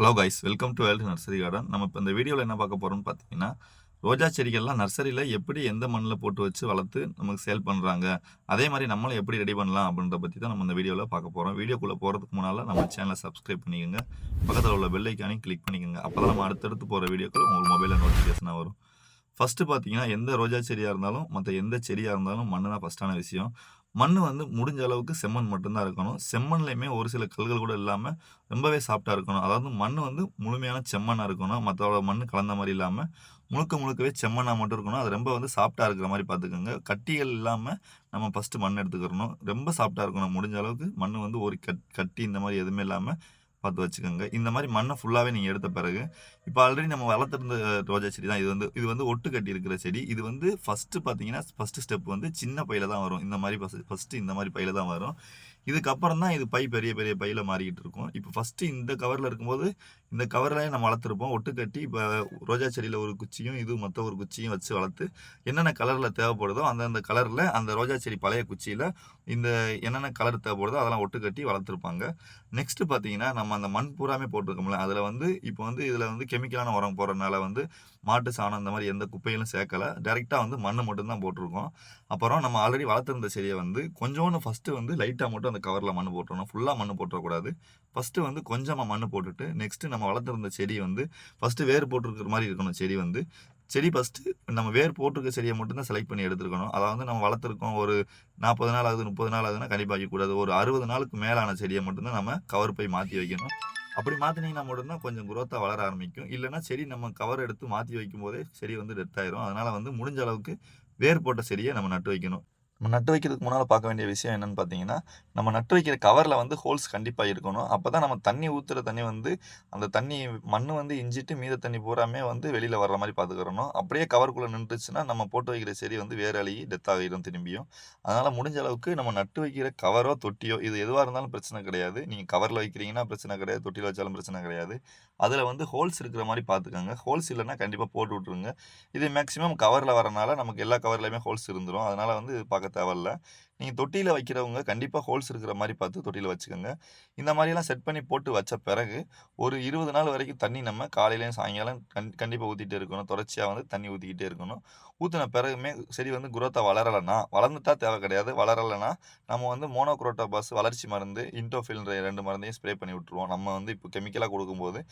Hello guys, welcome to world nursery garden. நம்ம இப்போ இந்த வீடியோவில் என்ன பார்க்க போகிறோம்னு பார்த்தீங்கன்னா, ரோஜா செடிகள்லாம் நர்சரியில் எப்படி எந்த மண்ணில் போட்டு வச்சு வளர்த்து நமக்கு சேல் பண்ணுறாங்க, அதே மாதிரி நம்மளும் எப்படி ரெடி பண்ணலாம் அப்படின்றத பற்றி தான் நம்ம இந்த வீடியோவில் பார்க்க போகிறோம். வீடியோக்குள்ளே போகிறதுக்கு முன்னால் நம்ம சேனலை சப்ஸ்கிரைப் பண்ணிக்கோங்க, பக்கத்தில் உள்ள பெல் ஐக்கானையும் கிளிக் பண்ணிக்கோங்க. அப்போ தான் நம்ம அடுத்தடுத்து போகிற வீடியோக்கள் உங்களுக்கு மொபைலில் நோட்டிஃபிகேஷனாக வரும். ஃபஸ்ட்டு பார்த்தீங்கன்னா, எந்த ரோஜா செடியாக இருந்தாலும் மற்ற எந்த செடியாக இருந்தாலும் மண்ணு தான் ஃபஸ்ட்டான விஷயம். மண் வந்து முடிஞ்ச அளவுக்கு செம்மண் மட்டும்தான் இருக்கணும். செம்மண்லையுமே ஒரு சில கல்கள் கூட இல்லாமல் ரொம்பவே சாஃப்டாக இருக்கணும். அதாவது மண் வந்து முழுமையான செம்மண்ணாக இருக்கணும். மற்ற மண் கலந்த மாதிரி இல்லாமல் முழுக்கவே செம்மண்ணாக மட்டும் இருக்கணும். அது ரொம்ப வந்து சாஃப்டாக இருக்கிற மாதிரி பார்த்துக்கோங்க. கட்டிகள் இல்லாமல் நம்ம ஃபஸ்ட்டு மண் எடுத்துக்கிறணும். ரொம்ப சாஃப்டாக இருக்கணும். முடிஞ்ச அளவுக்கு மண் வந்து ஒரு கட்டி இந்த மாதிரி எதுவுமே இல்லாமல் பார்த்து வச்சுக்கோங்க. இந்த மாதிரி மண்ணை ஃபுல்லாகவே நீங்கள் எடுத்த பிறகு, இப்போ ஆல்ரெடி நம்ம வளர்த்துருந்த ரோஜா செடி தான் இது வந்து ஒட்டு கட்டி இருக்கிற செடி. இது வந்து ஃபஸ்ட்டு பார்த்தீங்கன்னா, ஃபஸ்ட்டு ஸ்டெப் வந்து சின்ன பையில தான் வரும். இந்த மாதிரி ஃபஸ்ட்டு இந்த மாதிரி பையில தான் வரும். இதுக்கப்புறம் தான் இது பை பெரிய பெரிய பையில மாறிக்கிட்டு இருக்கும். இப்போ ஃபஸ்ட்டு இந்த கவரில் இருக்கும்போது, இந்த கவர்லேயே நம்ம வளர்த்துருப்போம். ஒட்டு கட்டி இப்போ ரோஜா செடியில் ஒரு குச்சியும், இது மொத்த ஒரு குச்சியும் வச்சு வளர்த்து, என்னென்ன கலரில் தேவைப்படுதோ அந்தந்த கலரில் அந்த ரோஜா செடி பழைய குச்சியில் இந்த என்னென்ன கலர் தேவைப்படுதோ அதெல்லாம் ஒட்டு கட்டி வளர்த்துருப்பாங்க. நெக்ஸ்ட்டு பார்த்தீங்கன்னா, நம்ம அந்த மண் பூராமே போட்டிருக்கோம்ல, அதில் வந்து இப்போ வந்து இதில் வந்து கெமிக்கலான உரம் போடுறதுனால வந்து மாட்டு சாணம் இந்த மாதிரி எந்த குப்பைகளும் சேர்க்கல. டைரெக்டாக வந்து மண் மட்டும் தான் போட்டிருக்கோம். அப்புறம் நம்ம ஆல்ரெடி வளர்த்துருந்த செடியை வந்து கொஞ்சோண்டு ஃபஸ்ட்டு வந்து லைட்டாக மட்டும் அந்த கவரில் மண் போட்டுறணும். ஃபுல்லாக மண் போட்டுறக்கூடாது. ஃபஸ்ட்டு வந்து கொஞ்சமாக மண் போட்டுட்டு, நெக்ஸ்ட்டு நம்ம வளர்த்துருந்த செடி வந்து ஃபஸ்ட்டு வேர் போட்டிருக்கிற மாதிரி இருக்கணும் செடி வந்து. செடி ஃபஸ்ட்டு நம்ம வேர் போட்டிருக்க செடியை மட்டும் தான் செலக்ட் பண்ணி எடுத்துருக்கணும். அதாவது நம்ம வளர்த்துருக்கோம் ஒரு 40 நாள் ஆகுது, 30 நாள் ஆகுதுன்னா கண்டிப்பாக வைக்கக்கூடாது. ஒரு 60 நாளுக்கு மேலான செடியை மட்டும் தான் நம்ம கவர் பை மாற்றி வைக்கணும். அப்படி மாற்றினீங்கன்னா மட்டும்தான் கொஞ்சம் குரோத்தாக வளர ஆரம்பிக்கும். இல்லைன்னா செடி நம்ம கவர் எடுத்து மாற்றி வைக்கும்போதே செடி வந்து டெத் ஆயிரும். அதனால் வந்து முடிஞ்ச அளவுக்கு வேர் போட்ட செடியை நம்ம நட்டு வைக்கணும். நம்ம நட்டு வைக்கிறதுக்கு முன்னால் பார்க்க வேண்டிய விஷயம் என்னென்னு பார்த்தீங்கன்னா, நம்ம நட்டு வைக்கிற கவரில் வந்து ஹோல்ஸ் கண்டிப்பாக இருக்கணும். அப்போ தான் நம்ம தண்ணி ஊற்றுற தண்ணி வந்து அந்த தண்ணி மண் வந்து இஞ்சிட்டு மீத தண்ணி பூராமே வந்து வெளியில் வர்ற மாதிரி பார்த்துக்கிறணும். அப்படியே கவருக்குள்ளே நின்றுச்சுன்னா நம்ம போட்டு வைக்கிற செடி வந்து வேர் அழுகி டெத் ஆகிடும் திரும்பியும். அதனால் முடிஞ்ச அளவுக்கு நம்ம நட்டு வைக்கிற கவரோ தொட்டியோ இது எதுவாக இருந்தாலும் பிரச்சனை கிடையாது. நீங்கள் கவரில் வைக்கிறீங்கன்னா பிரச்சனை கிடையாது, தொட்டியில் வச்சாலும் பிரச்சனை கிடையாது. அதில் வந்து ஹோல்ஸ் இருக்கிற மாதிரி பார்த்துக்கோங்க. ஹோல்ஸ் இல்லைன்னா கண்டிப்பாக போட்டு விட்ருங்க. இது மேக்ஸிமம் கவரில் வரனால நமக்கு எல்லா கவர்லையுமே ஹோல்ஸ் இருந்துடும். அதனால் வந்து பார்க்க தேவையில்ல. நீங்கள் தொட்டியில் வைக்கிறவங்க கண்டிப்பாக ஹோல்ஸ் இருக்கிற மாதிரி பார்த்து தொட்டியில் வச்சுக்கோங்க. இந்த மாதிரிலாம் செட் பண்ணி போட்டு வச்ச பிறகு ஒரு 20 நாள் வரைக்கும் தண்ணி நம்ம காலையிலையும் சாயங்காலம் கண்டிப்பாக ஊற்றிட்டே இருக்கணும். தொடர்ச்சியாக வந்து தண்ணி ஊற்றிக்கிட்டே இருக்கணும். ஊற்றின பிறகுமே செடி வந்து குரோத்தாக வளரலைன்னா, வளர்ந்துட்டா தேவை கிடையாது. வளரலைன்னா நம்ம வந்து மோனோக்ரோட்டோபாஸ் வளர்ச்சி மருந்து, இன்டோஃபில்ன்ற 2 மருந்தையும் ஸ்ப்ரே பண்ணி விட்டுருவோம். நம்ம வந்து இப்போ கெமிக்கலாக கொடுக்கும்போது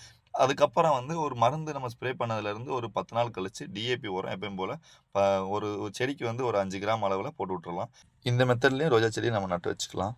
அதுக்கப்புறம் வந்து ஒரு மருந்து நம்ம ஸ்ப்ரே பண்ணதுலேருந்து ஒரு 10 நாள் கழிச்சு டிஏபி உரம் எப்பயும் போல் ஒரு செடிக்கு வந்து ஒரு 5 கிராம் அளவில் போட்டு விட்டுறலாம். இந்த மெத்தட்லேயும் ரோஜா செடியை நம்ம நட்டு வச்சுக்கலாம்.